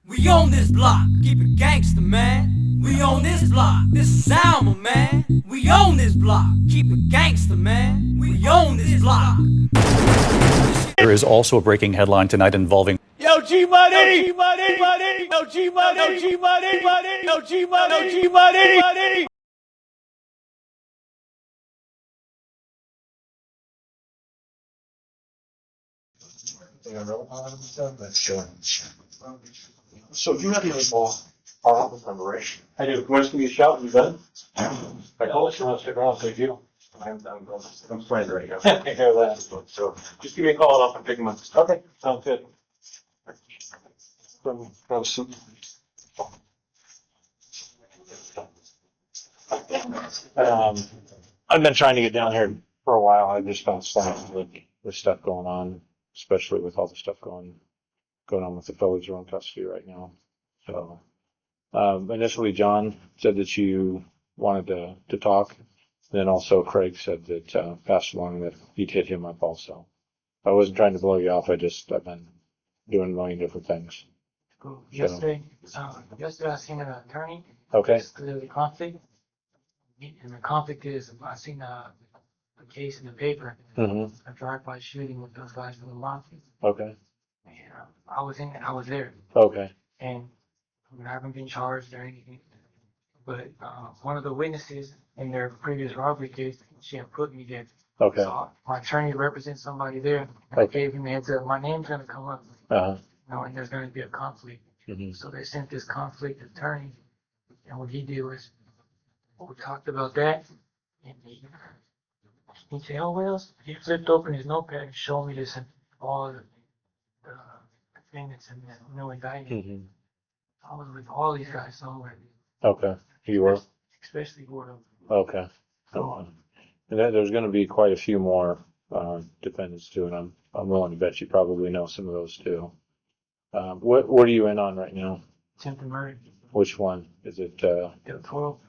We on this block, keep it gangster, man. We on this block, this is Alma, man. We on this block, keep it gangster, man. We on this block. There is also a breaking headline tonight involving Yo, G Money, G Money, Money, yo, G Money, G Money, Money, yo, G Money, G Money, Money. So do you have any more office number, right? I do. Want to give me a shout when you're done? I told you, I'll stick around, so you. I'm playing right now. I hear that. So just give me a call and I'll pick them up. Okay, sounds good. From some. I've been trying to get down here for a while. I just found stuff with stuff going on, especially with all the stuff going on with the fellows who are in custody right now. So initially, John said that you wanted to talk. Then also Craig said that passed along that he'd hit him up also. I wasn't trying to blow you off. I've been doing a million different things. Cool. Yesterday I seen an attorney. Okay. The conflict. And the conflict is I seen a case in the paper. Mm-hmm. A drive-by shooting with those guys from the mafia. Okay. And I was there. Okay. And I haven't been charged or anything. But one of the witnesses in their previous robbery case, she had put me there. Okay. So my attorney represents somebody there. I gave him the heads up. My name's gonna come up. Knowing there's gonna be a conflict. Mm-hmm. So they sent this conflict attorney, and what he did was we talked about that, and he said, "Oh well," he flipped open his notepad and showed me this and all the defendants and no indictment. Mm-hmm. I was with all these guys somewhere. Okay. You were? Especially Gordo. Okay. And there's going to be quite a few more defendants too, and I'm willing to bet you probably know some of those too. What are you in on right now? Attempted murder. Which one is it? Del Toro.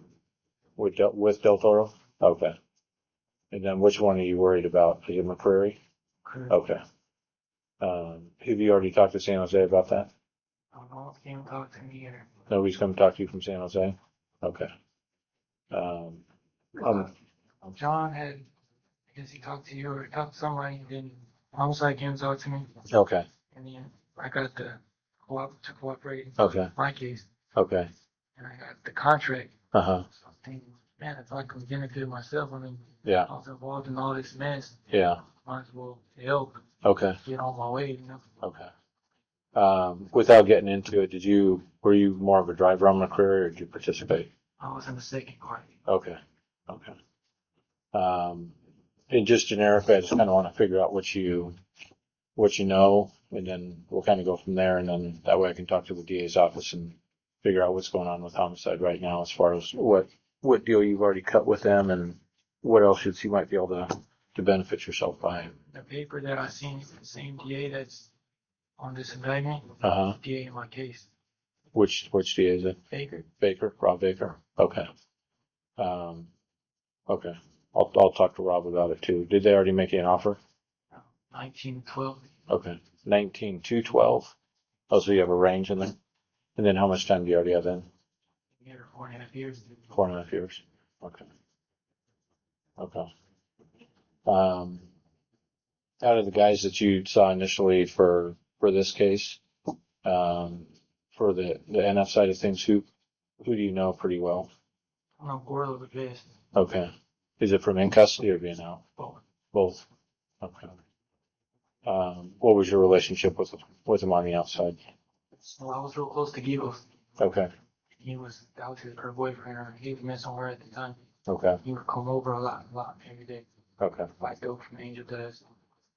With Del Toro? Okay. And then which one are you worried about? Is it McCreary? Correct. Okay. Have you already talked to San Jose about that? I don't know if he came talk to me or. Nobody's come talk to you from San Jose? Okay. John had, I guess he talked to you or talked to somebody, and then almost like him talked to me. Okay. And then I got to cooperate in Okay. my case. Okay. And I got the contract. Uh-huh. So I'm thinking, man, if I can benefit myself, I mean, Yeah. I was involved in all this mess. Yeah. Might as well help Okay. get on my way, you know. Okay. Without getting into it, were you more of a driver on McCreary or did you participate? I was in the second part. Okay. Okay. And just generically, I just kind of want to figure out what you know, and then we'll kind of go from there, and then that way I can talk to the DA's office and figure out what's going on with homicide right now as far as what deal you've already cut with them and what else you might be able to benefit yourself by. The paper that I seen is the same DA that's on this indictment. Uh-huh. DA in my case. Which DA is it? Baker. Rob Baker. Okay. Okay. I'll talk to Rob about it too. Did they already make you an offer? 1912. Okay. 19-12. Oh, so you have a range in there? And then how much time do you already have in? Yeah, 4.5 years. 4.5 years. Okay. Okay. Out of the guys that you saw initially for this case, for the NF side of things, who do you know pretty well? I know Gordo the best. Okay. Is it from in custody or being out? Both. Both. Okay. What was your relationship with him on the outside? So I was real close to Gibbs. Okay. That was her boyfriend, or he was messing with her at the time. Okay. He would come over a lot every day. Okay. Buy dope from Angel Dust.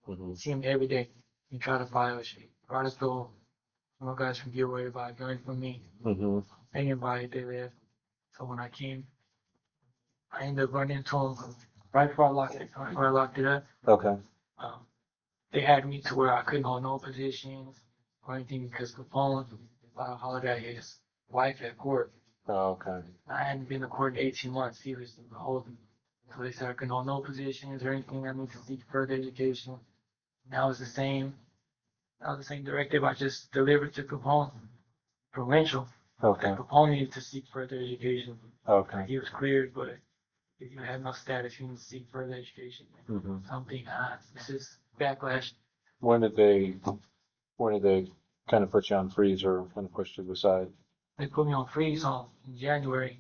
Mm-hmm. See him every day. He tried to buy us. Brought us to some guys from Gilroy to buy a gun from me. Mm-hmm. They didn't buy it, they left. So when I came, I ended up running into him right before I locked it up. Okay. They had me to where I couldn't hold no positions or anything because Capone hollered at his wife at court. Oh, okay. I hadn't been to court in 18 months. He was holding. So they said I couldn't hold no positions or anything. I need to seek further education. And that was the same directive I just delivered to Capone. provincial. Okay. The proponent to seek further education. Okay. He was cleared, but if you have no status, you need to seek further education. Mm-hmm. Something, this is backlash. When did they kind of put you on freeze or kind of push to the side? They put me on freeze in January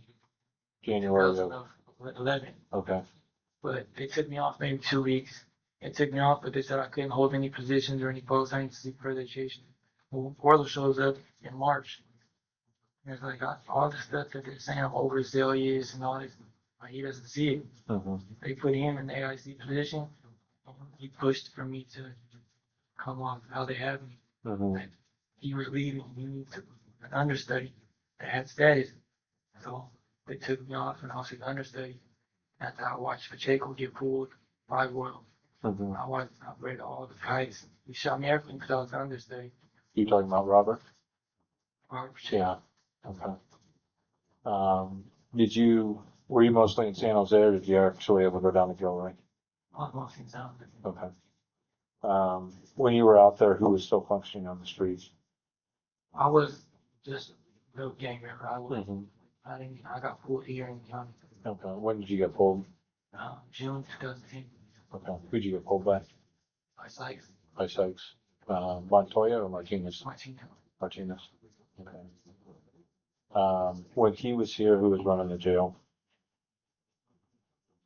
January of 2011, okay. but they took me off maybe 2 weeks. They took me off, but they said I couldn't hold any positions or any posts. I need to seek further education. Well, Orlo shows up in March. It's like all the stuff that they're saying I'm overzealous and all this. He doesn't see it. Mm-hmm. They put him in the AIC position. He pushed for me to come off how they have me. Mm-hmm. And he was leaving. He needed an understudy that had status. So they took me off and I was an understudy. After I watched Pacheco get pulled, 5 oil. Mm-hmm. I read all the fights. He shot me everything because I was an understudy. You talking about Robert? Robert Pacheco. Yeah. Okay. Were you mostly in San Jose or did you actually ever go down to Gilroy? I was mostly in San Jose. Okay. When you were out there, who was still functioning on the streets? I was just a little gang member. Mm-hmm. I got pulled here in county. Okay. When did you get pulled? June 2010. Okay. Who'd you get pulled by? By Sykes. By Sykes. Montoya or Martinez? Martinez. Martinez. Okay. When he was here, who was running the jail?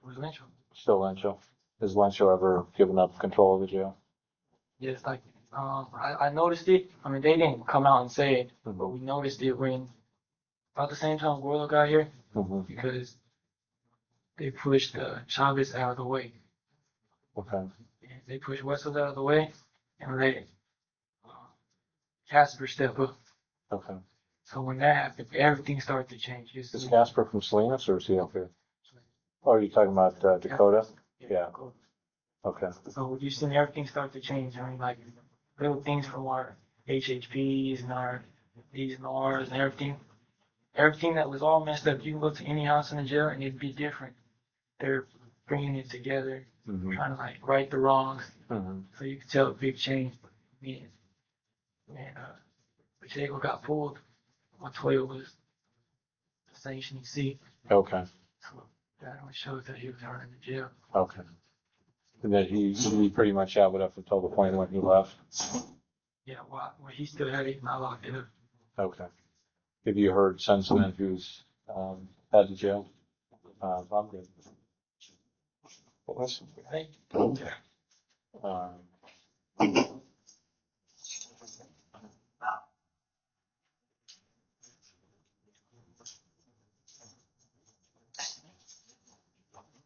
It was Lynch. Still Lencho. Has Lencho ever given up control of the jail? Yes, like I noticed it. I mean, they didn't come out and say it, but we noticed it when about the same time Gorlo got here, Mm-hmm. because they pushed Chavez out of the way. Okay. And they pushed Wessels out of the way and let Casper step up. Okay. So when that happened, everything started to change. Is Casper from Salinas or is he up here? Oh, are you talking about Dakota? Yeah. Okay. So you seen everything start to change. I mean, like little things from our HHPs and our D's and R's and everything. Everything that was all messed up, you can go to any house in the jail and it'd be different. They're bringing it together, Mm-hmm. trying to like right the wrongs. Mm-hmm. So you can tell a big change. And Pacheco got pulled. Montoya was the sanction C. Okay. So that only shows that he was running the jail. Okay. And then he pretty much had it up until the point when he left. Yeah, well, he still had it, and I locked it up. Okay. Have you heard since then who's had the jail? I'm good. Well, that's Hey, okay.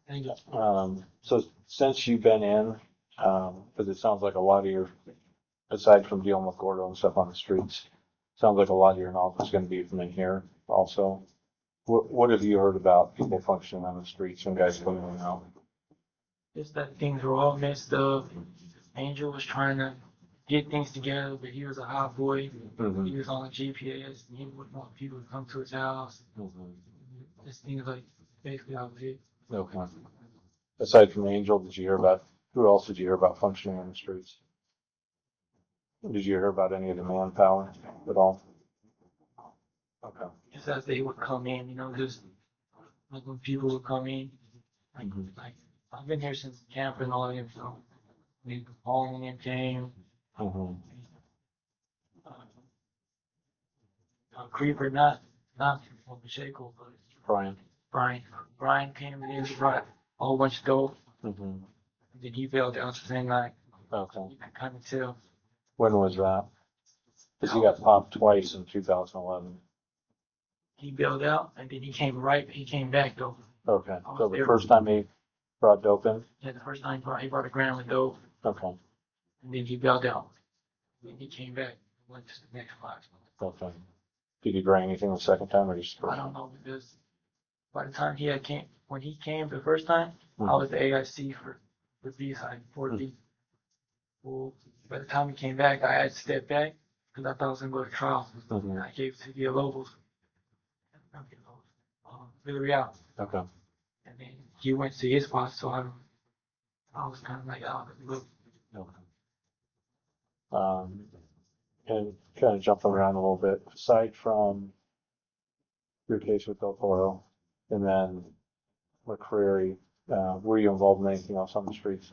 thank you. So since you've been in, because it sounds like a lot of your, aside from dealing with Gordo and stuff on the streets, sounds like a lot of your knowledge is going to be from in here also. What have you heard about people functioning on the streets and guys coming in and out? Just that things were all messed up. Angel was trying to get things together, but he was a hot boy. Mm-hmm. He was on GPS, and he wouldn't want people to come to his house. Mm-hmm. Just things like basically that was it. Okay. Aside from Angel, who else did you hear about functioning on the streets? Did you hear about any of the manpower at all? Okay. Just as they would come in, just like when people would come in, like, Mhm. like I've been here since camp and all of them, so when Paul and them came, Mm-hmm. Creeper, not from Pacheco, but Brian. Brian came in, he brought a whole bunch of dope, Mm-hmm. and then he bailed out the same night. Okay. You can kind of tell. When was that? Because he got popped twice in 2011. He bailed out, and then he came back though. Okay. I was So the there. first time he brought dope in? Yeah, the first time he brought a gram of dope, Okay. and then he bailed out. And then he came back, went to the next class. Okay. Did he bring anything the second time or just? I don't know, because by the time when he came the first time, I Mhm. was the AIC for B-side, 4B. Well, by the time he came back, I had to step back because I thought I was going to go to trial. Mhm. I gave it to Villalobos. Villarreal. Okay. And then he went to his spot, so I was kind of like, oh, look. Okay. and kind of jumping around a little bit, aside from your case with Del Toro and then McCreary, were you involved in anything else on the streets?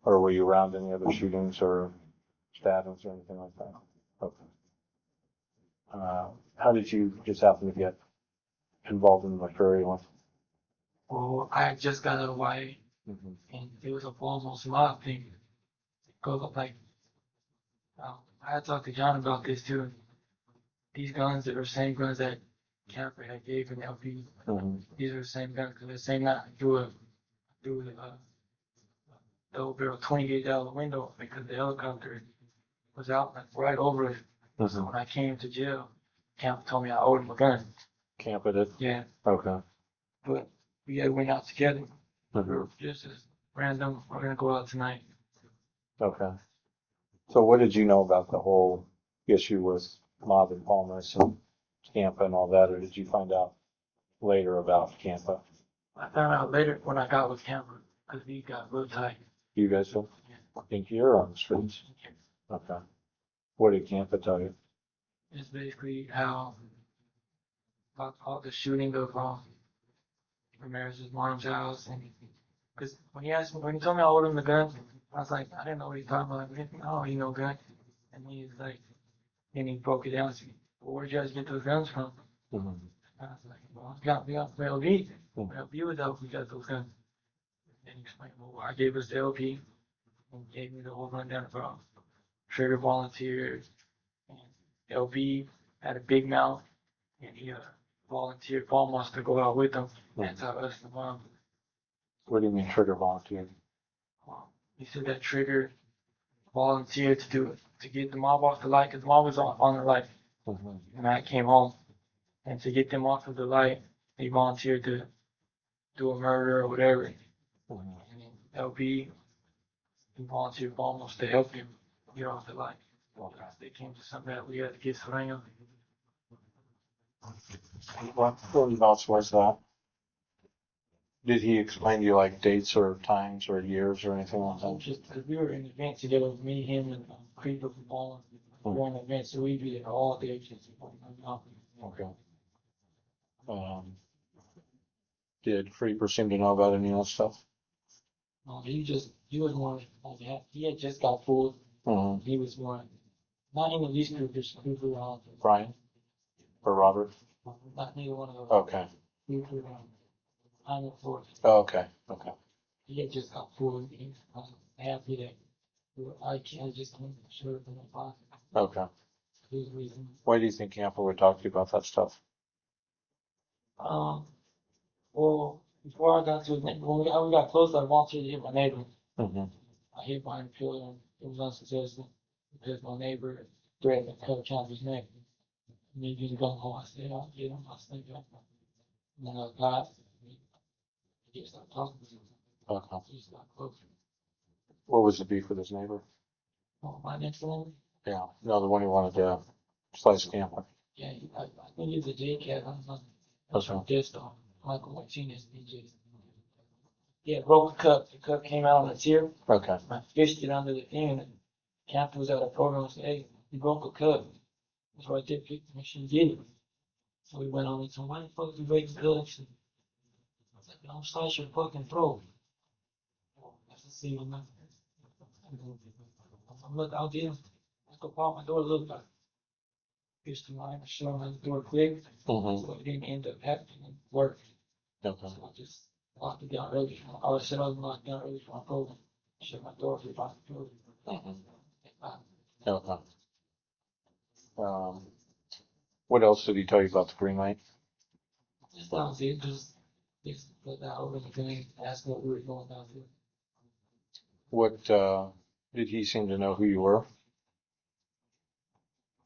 Or were you around any other shootings or stabbings or anything like that? Okay. How did you just happen to get involved in the McCreary one? Well, I had just got out of YA, and it was a WSMOB thing. Go like, I had talked to John about this too. These guns are the same guns that Camper had gave in LP. These are the same guns because the same night I threw the double barrel 20 gauge out of the window because the helicopter was out like right over it. So when I came to jail, Camp told me I owed him a gun. Camp with it? Yeah. Okay. But we had went out together. We were just as random. We're gonna go out tonight. Okay. So what did you know about the whole issue with Mob and PALMAS and Campa and all that, or did you find out later about Campa? I found out later when I got with Camper because we got real tight. You guys do? In here or on the streets? Okay. What did Campa tell you? It's basically how about all the shooting of Ramirez's mom's house, and because when he told me I owed him the gun, I was like, I didn't know what he was talking about. Like, oh, you know, gun, and he's like, and he broke it down to me. Well, where'd you guys get those guns from? I was like, well, we got from LB. LB was out. We got those guns. And he explained, well, I gave us the LP and gave me the whole rundown about trigger volunteers. And LB had a big mouth, and he volunteered PALMAS to go out with them and tell us the mom. What do you mean trigger volunteer? He said that Trigger volunteered to do it, to get the mob off the light, because the mob was on the light. And I came home, and to get them off of the light, he volunteered to do a murder or whatever. And LB, he volunteered almost to help him get off the light. They came to something that we had to get Serena. What else was that? Did he explain to you like dates or times or years or anything like that? Just because we were in events together, me, him, and Creeper from Ballin. We were in events, so we'd be there all day. Okay. Did Creeper seem to know about any of that stuff? No, he was more like that. He had just got fooled. He was more, not even these two, just Creeper. Brian? Or Robert? Not neither one of those. Okay. Creeper, I'm a fourth. Oh, okay. Okay. He had just got fooled. He was happy that I just came to show from the pocket. Okay. His reason. Why do you think Camper would talk to you about that stuff? Well, before I got to his neighbor, when we got close, I wanted to hit my neighbor. I hit behind the pillar and it was unsuccessful because my neighbor threatened to cut Camper's neck. Me being gung ho, I said, I'll get him, I'll sneak up. And then I got, he just started talking to me. Okay. He just got close. What was the beef with his neighbor? Oh, my next one? Yeah. No, the one who wanted to slice Camper. Yeah, I think he's a J cat. I don't know. That's right. Just Michael Martinez, DJ. Yeah, broke the cup. The cup came out on the tier. Okay. I fished it under the thing, and the captain was at a program and said, hey, you broke a cup. That's right there, make sure you get it. So we went on and said, why the fuck you break the cup? I was like, don't slice your fucking throat. That's the scene, man. Look, I'll get him. Let's go pop my door. Look, I fished the line, I shut my door quick. So it didn't end up happening and work. Okay. So I just locked it down early. I was set up and locked down early for my program. Shut my door for about the door. Okay. What else did he tell you about the green light? Just that was it. Just put that over the thing, ask what we were going down to. What, did he seem to know who you were?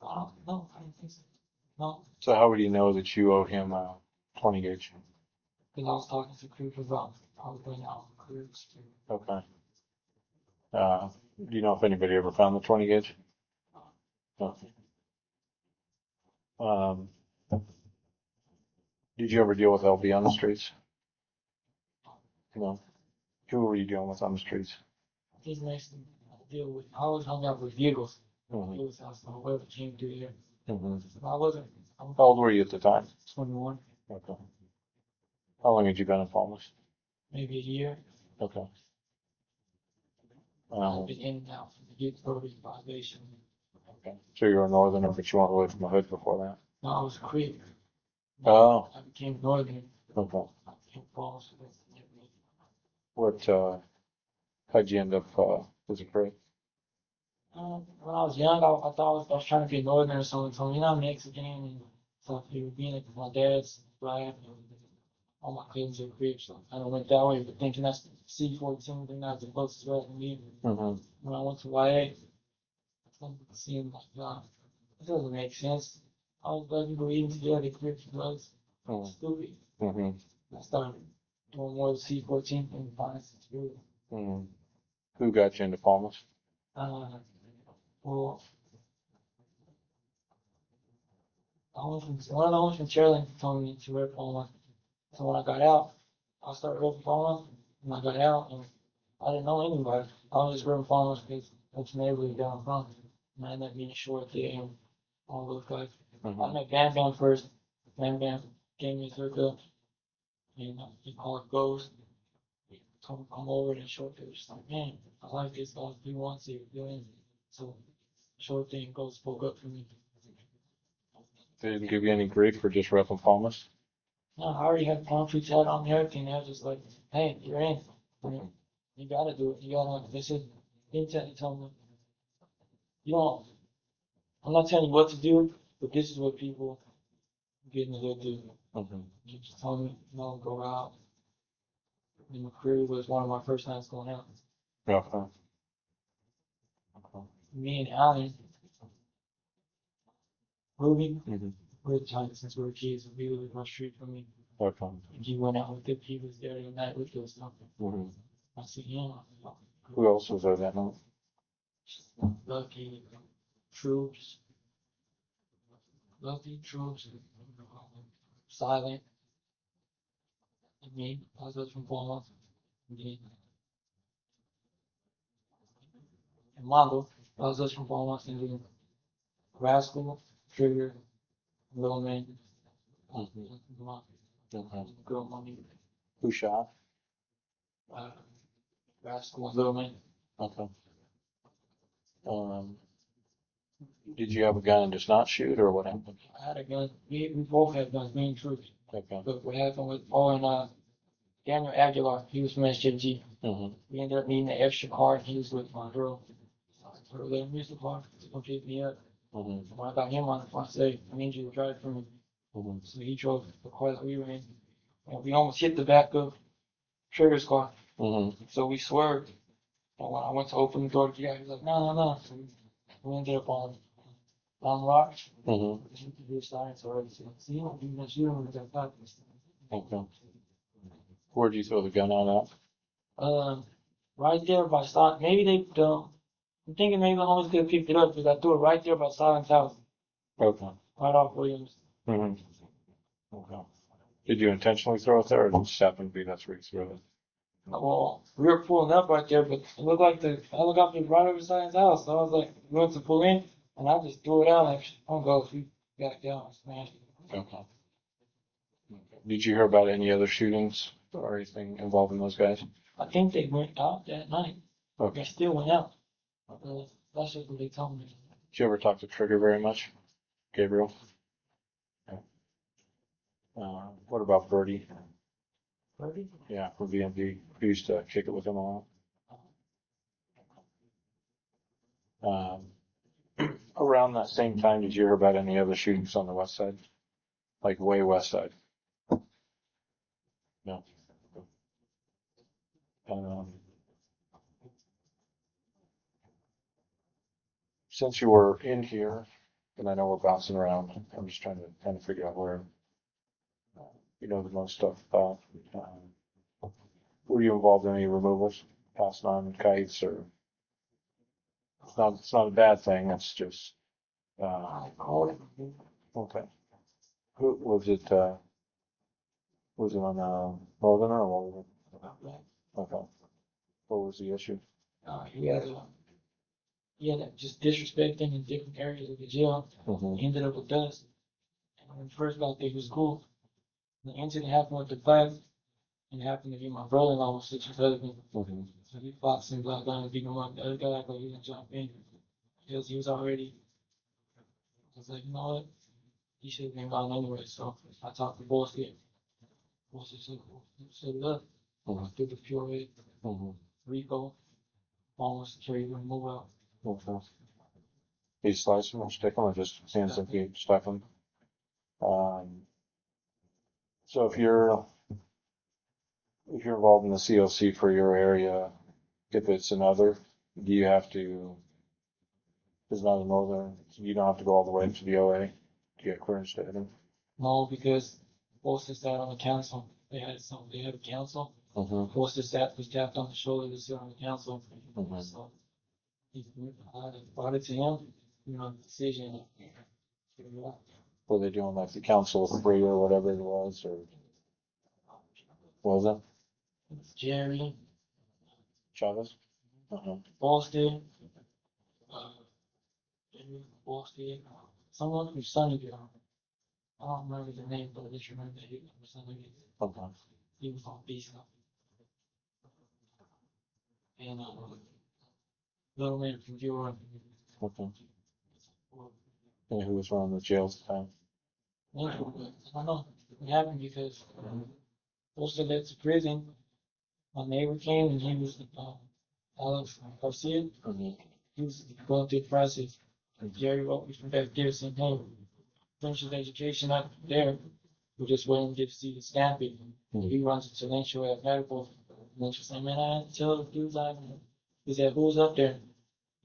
No, I don't think so. No, So how would he know that you owe him a 20 gauge? because I was talking to crew about probably out crews. Okay. Do you know if anybody ever found the 20 gauge? Okay. Did you ever deal with LB on the streets? No. Who were you dealing with on the streets? Just makes me deal with, I always hung out with vehicles. Mhm. Lewis House, or whoever came through here. Mhm. I wasn't, I'm How old were you at the time? 21, Okay. How long had you been in Palmas? maybe a year. Okay. I've been in and out from the youth probate violation. Okay. So you were a northerner, but you weren't really from the hood before that? No, I was a Creek. Oh. I became Northern. Okay. I became Falls. What, how'd you end up, as a crew? When I was young, I thought I was trying to be Northern or something. So, you know, I'm Mexican and stuff. He was being like my dad's black and all my cousins are Creek. So I kind of went that way, but thinking that's C14, thinking that's the closest way I can be. Mm-hmm. When I went to YA, it seemed like, it doesn't make sense. I was letting people eating together, Crips and drugs. Stupid. Mm-hmm. I started doing more of the C14 and finance and security. Mm-hmm. Who got you into Palmas? Well, one of the homies from Cherlin told me to rip Palma. So when I got out, I started ripping Palma. When I got out, and I didn't know anybody. I was just ripping Palma because that's the neighborhood down front. And I ended up meeting Short there and all those guys. Mm-hmm. I met Bam Bam first. Bam Bam gave me his hookup. And he called Ghost. He told him to come over and Short was just like, man, I like this guy. He wants to do it. So Short thing Ghost spoke up for me. They didn't give you any grief for just repping Palmas? No, I already had palm tree tat on and everything. They were just like, hey, you're in. You gotta do it. You gotta, they said, they tell me, you don't, I'm not telling you what to do, but this is what people get in the hood do. Mm-hmm. You just tell me, you know, go out. And McCreary was one of my first times going out. Okay. Okay. Me and Alan, Ruby, Mm-hmm. we're tight since we were kids, and he lived across the street from me. Okay. And he went out with him, he was there the night with us. Mm-hmm. I said, yeah, Who else was there that night? Lucky, Troops, Lucky, Troops, Silent, and me. I was from Palmas. And Mondo, I was from Palmas. And then Rascal, Trigger, Little Man, Girl Money, Who shot? Rascal, Little Man. Okay. Did you have a gun and just not shoot, or what happened? I had a gun. We both had guns, me and Troops. Okay. But what happened with Paul and Daniel Aguilar, he was from SJG. Mm-hmm. We ended up needing an extra car, and he was with my girl. So I let him use the car to come pick me up. Mm-hmm. When I got him on the phone, I said, I need you to drive for me. Mm-hmm. So he drove the car that we were in. And we almost hit the back of Trigger's car. Mm-hmm. So we swerved. And when I went to open the door to get out, he was like, no, no, no. So we ended up on Rock. Mm-hmm. His science already. So, see, you can shoot him with that back. Okay. Where'd you throw the gun out at? Right there by Silent. Maybe they don't. I'm thinking maybe the homies could have picked it up because I threw it right there by Silent's house. Okay. Right off Williams. Mm-hmm. Okay. Did you intentionally throw it there, or did it just happen to be that's where you threw it? Well, we were pulling up right there, but it looked like I looked up and right over Silent's house. So I was like, we went to pull in, and I just threw it out like, I'm going to go. We got down, smashed it. Okay. Did you hear about any other shootings or anything involving those guys? I think they went out that night. Okay. They still went out. That's just what they told me. Did you ever talk to Trigger very much, Gabriel? Okay. What about Birdie? Birdie? Yeah, from VMD. We used to kick it with him a lot. Around that same time, did you hear about any other shootings on the west side? Like way west side? No. Since you were in here, and I know we're bouncing around, I'm just trying to kind of figure out where you know the most stuff about. Were you involved in any removals, passing on kites, or it's not a bad thing. It's just I called him. okay. Who was it? Was it on Northern or what was it? Okay. What was the issue? He had yeah, that just disrespecting in different areas of the jail. Mhm. Ended up with us. And when we first got there, he was cool. The incident happened with the fight, and it happened to be my brother-in-law was such a husband. Mhm. So he fought some black guy and beat him up. The other guy like he was gonna jump in. Because he was already, I was like, you know what? He should have been gone anyway. So I talked to boss here. Boss said, look, Mhm. through the pure Mhm. Rico, almost security, we move out. Okay. You slice them or stick them or just hands and feet, stuff them? So if you're involved in the COC for your area, if it's another, do you have to, it's not a northern, you don't have to go all the way to the OA to get clearance to enter? No, because boss is sat on the council. They had a council. Mm-hmm. Boss is sat, was tapped on the shoulder to sit on the council. Mhm. So I brought it to him, you know, the decision. Were they doing like the council of three or whatever it was, or what was Jerry, it? Chavez? Uh-huh. Boston, uh, Jerry, Boston, someone from Sunnyvale. I don't remember the name, but I just remember that he was from Sunnyvale. Okay. He was on Beast. And little man from Gilroy. Okay. And who was running the jails at the time? I don't know. It happened because Boston left the prison. My neighbor came and he was Alex Garcia. Mm-hmm. He was going through the process. Jerry wrote me from back there saying, hey, finish his education up there. We're just waiting to get to see the stamping. He runs to Silencio at medical. And then she said, man, I had to tell the dudes he said, who's up there?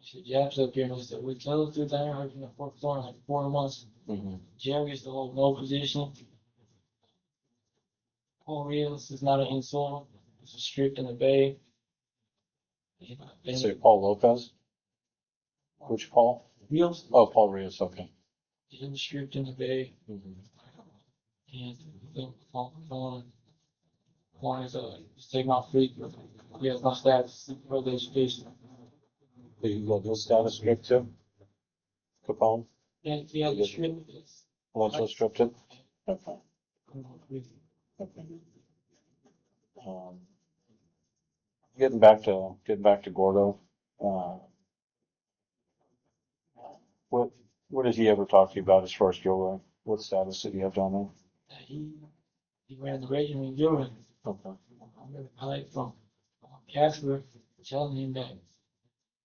She said, JAP's up here. And I said, we tell those dudes I heard from the fourth floor in like 4 months. Mm-hmm. Jerry is the whole no position. Paul Rios is not an insult. It's a strip in the bay. You say Paul Lopez? Which Paul? Rios, Oh, Paul Rios, okay. he was stripped in the bay. Mm-hmm. And the one is he's taking off free. He has no status for the education. Did you go his status stripped too? Capone? And he has a strip. Also stripped it? Okay. Okay. Um, getting back to Gordo, uh, what did he ever talk to you about as far as Gilroy? What status did he have down there? He ran the regiment in Europe. Okay. I remember Pike from Casper telling him that,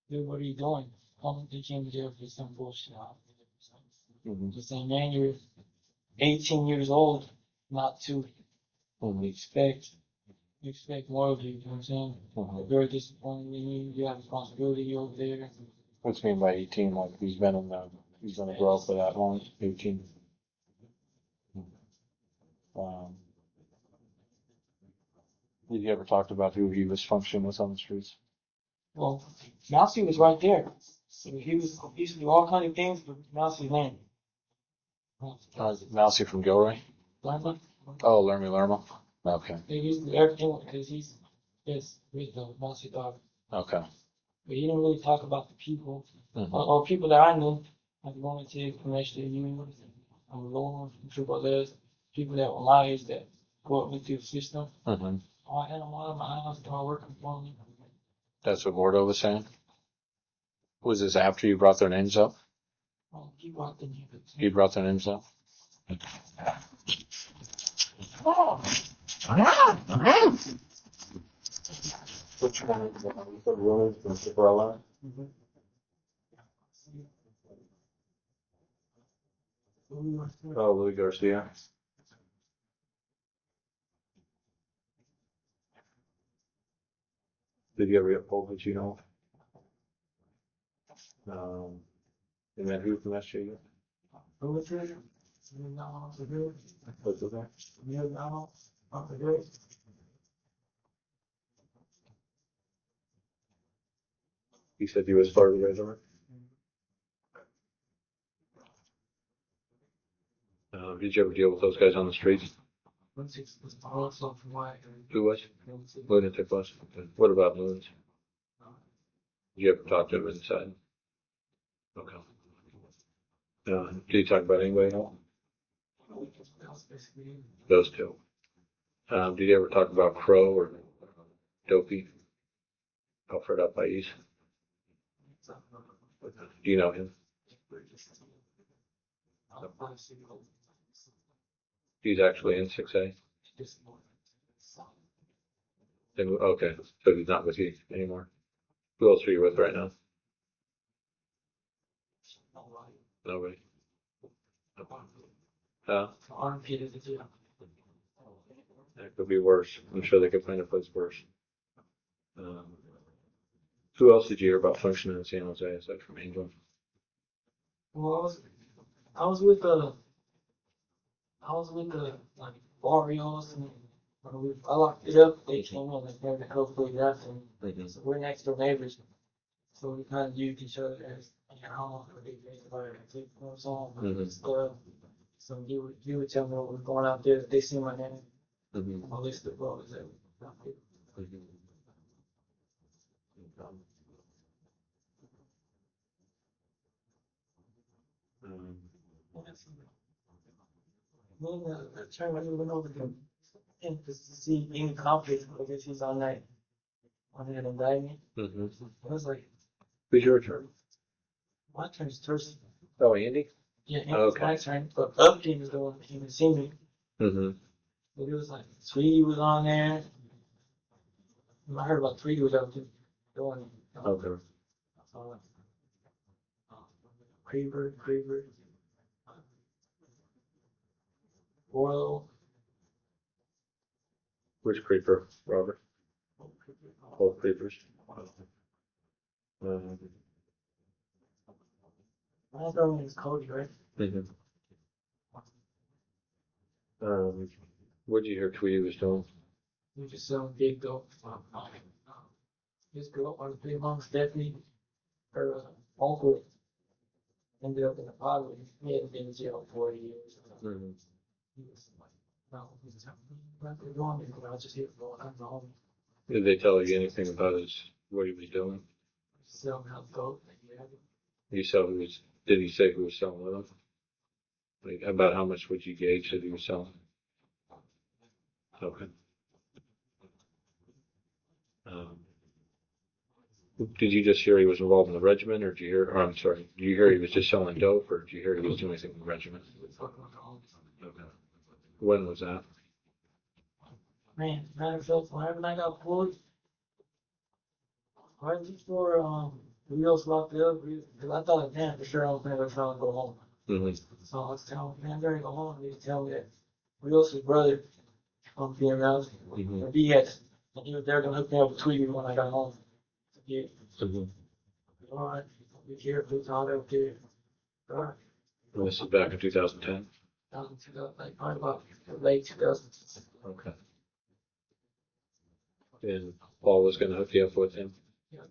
dude, what are you doing? He came to jail for some bullshit. Mm-hmm. Just saying, man, you're 18 years old, not to Mm-hmm. expect more of you, you know what I'm saying? Mm-hmm. Very disappointed in you, you have responsibility over there. What's mean by 18? Like he's gonna grow up for that long? 18. Um, did you ever talk about who he was functioning with on the streets? Well, Mousy was right there. So he used to do all kind of things, but Mousy's name. Mousy from Gilroy? Lerma, Oh, Lerma. Okay. they used to do everything because he's with the Mousy dog. Okay. But he didn't really talk about the people, Mm-hmm. or people that I knew, like Lunatic from HDU, Lord from Triple S, people that were my age that go up into the system. Mm-hmm. Oh, I had them all in my house, they were working for me. That's what Gordo was saying? Was this after you brought their names up? He walked in here. You brought their names up? Which one is the Ruins and Ciparella? Oh, Louis Garcia. Did you ever get pulled with Chino? And then who from SJU? Who was it? No, the good. What's it there? Yeah, no, the good. He said he was part of the regiment. Did you ever deal with those guys on the streets? Lunatic was also from white. Who was? Lunatic was. What about Loons? Did you ever talk to him inside? Okay. Did you talk about anybody else? That was basically it. Those two. Did you ever talk about Crow or Dopey? Alfred up by East. Do you know him? He's actually in 6A. Okay, so he's not with you anymore. Who else are you with right now? Nobody. That could be worse. I'm sure they could find a place worse. Who else did you hear about functioning in San Jose aside from Angel? Well, I was with the like Barrios, and when I locked it up, they came in and came to hopefully that's and so we're next door neighbors. So we kind of used each other as home for the stuff. So you would tell me what was going out there. If they see my name, my list of brothers that were out there. The attorney went over to see any conflict because he's on that indictment. I was like, Who's your attorney? my attorney's Thursday. Oh, Andy? Yeah, Andy's Okay. my attorney, but Upton is the one that came and see me. Mm-hmm. But it was like Tweety was on there. I heard about Tweety was out there doing Okay. Creeper, Boyle. Which creeper, Robert? Both creepers. My girl name is Cody, right? What'd you hear Tweety was doing? We just selling big dope. This girl, our big mom's Stephanie, her uncle ended up in a poverty. He had been in jail 40 years. He was like, no, he's not going anywhere. I just hit going on home. Did they tell you anything about what he was doing? Selling out dope. You saw who was, did he say who was selling with him? Like, about how much would you gauge that he was selling? Okay. Did you just hear he was involved in the regiment, or did you hear, or I'm sorry, did you hear he was just selling dope, or did you hear he was doing anything in the regiment? Okay. When was that? Man, matter of fact, whenever I got pulled, right before we was locked up, because I thought, man, for sure I was never trying to go home. So I was telling man, I'm ready to go home. They tell me that Rios' brother from PML, and he was there to hook me up with Tweety when I got home. Yeah. All right, we here, please, all up there. All right. This is back in 2010. Like probably about late 2000. Okay. And Paul was going to hook you up with him. Yeah.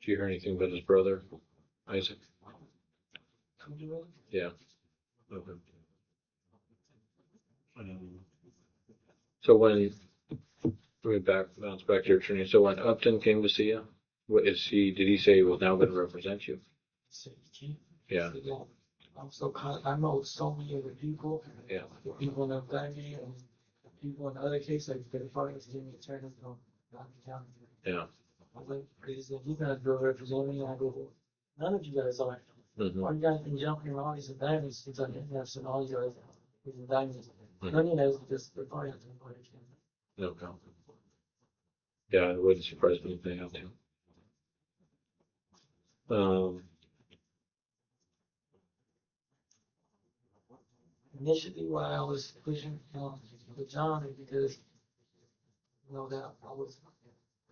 Did you hear anything about his brother, Isaac? Yeah. Okay. So when we bounce back to your attorney, so when Upton came to see you, what is he? Did he say he was now going to represent you? Yeah. I'm so I know so many other people. Yeah. People in the family and people in other cases, like the parties giving me attorneys from county. Yeah. I was like, because if you guys go represent me, I go, none of you guys are. Why you guys been jumping around all these indictments since I've been there, and all you guys these indictments. None of you guys just the party. No comment. Yeah, it wouldn't surprise me if they have to. Initially, why I was pushing with John is because that I was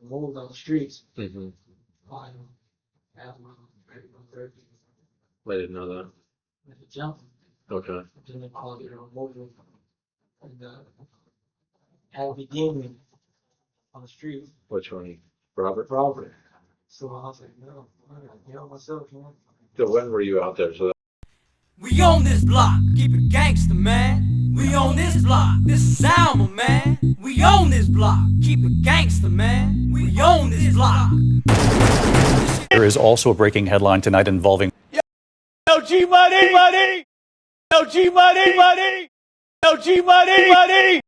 moved on the streets. I didn't know that. With the jump. Okay. Then they called it a movement. And had me demon on the street. Which one? Robert? Robert. So I was like, no, myself, So when were you out there? So We own this block, keep it gangster, man. We own this block. This is Alma, man. We own this block. Keep it gangster, man. We own this block. There is also a breaking headline tonight involving Yo, G Money, money. Yo, G Money, money. Yo, G Money, money.